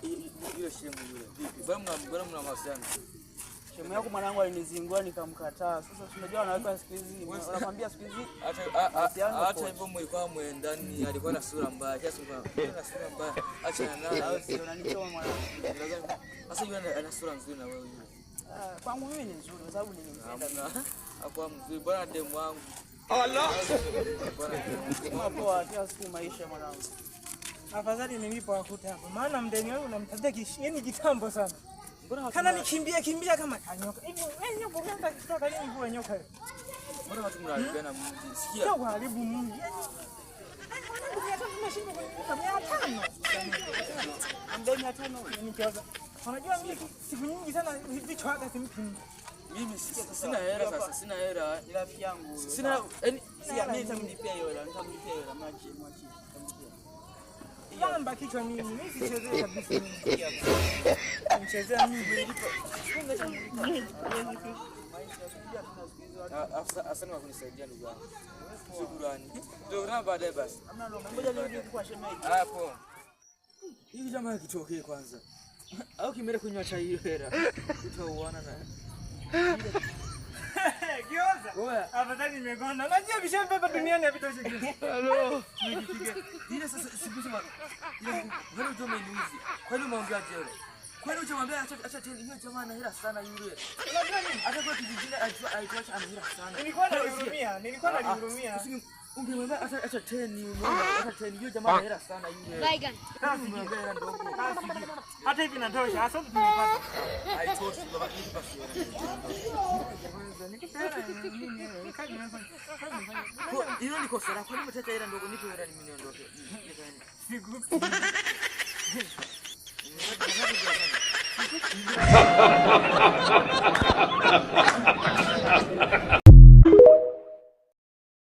Yule shemu yule. Vipi? Bwana mna mahusiano. Shemu yako mwanangu alinizingua nikamkataa. Sasa tunajua wanaweka siku hizi. Wanakwambia siku hizi. Hata hivyo mlikuwa mwendani alikuwa na sura mbaya. Kiasi na sura mbaya. Acha naye. Sio unanichoma mwanangu. Sasa yule ana sura nzuri na wewe yule. Kwangu mimi ni nzuri kwa sababu nilimpenda. Hakuwa mzuri bwana demu wangu. Allah. Bwana poa kiasi maisha mwanangu. Afadhali nilipowakuta hapo. Maana mdeni wangu namtafuta yani kitambo sana. Kana nikimbia kama kanyoka. Hivi wewe nyoka unaanza kutoka nini kwa nyoka? Mbona watu mnalipenda Mungu? Sikia. Sio kuharibu Mungu. Mdeni hatano nikiwaza. Unajua mimi siku nyingi sana hivi chwaka simpi. Mimi sina hela sasa, sina hela. Ila rafiki yangu. Sina yani mimi nitamlipia hiyo hela, nitamlipia hiyo hela machi. Yamba kichwa mimi sichezee kabisa mimi. Nichezea mimi. Asante kwa kunisaidia ndugu yangu. Shukrani. Ndio na baadaye basi. Ngoja nirudi kwa shemeji. Hapo. Hii jamaa kitokee kwanza. Au kimele kunywa chai hiyo hela. Tutauana na. Gioza. Afadhali nimegonda. Unajua vishapepa duniani havitoshi kitu. Hello. Ile sasa sikusema. Ile wewe ndio umeniuzi. Kwa nini umeongea jela? Kwa nini unamwambia acha tena hiyo jamaa ana hela sana yule. Unajua nini? Hata kwa kijijini aitwacha ana hela sana. Nilikuwa nalihurumia. Ungemwambia acha tena acha tena hiyo jamaa ana hela sana yule. Baigan. Ungemwambia hela ndogo. Hata hivi natosha. Hasa tumepata. Haitoshi baba kitu basi. Hilo ni kosa lako. Kwa nini mtata hela ndogo nipe hela mimi niondoke? Siku.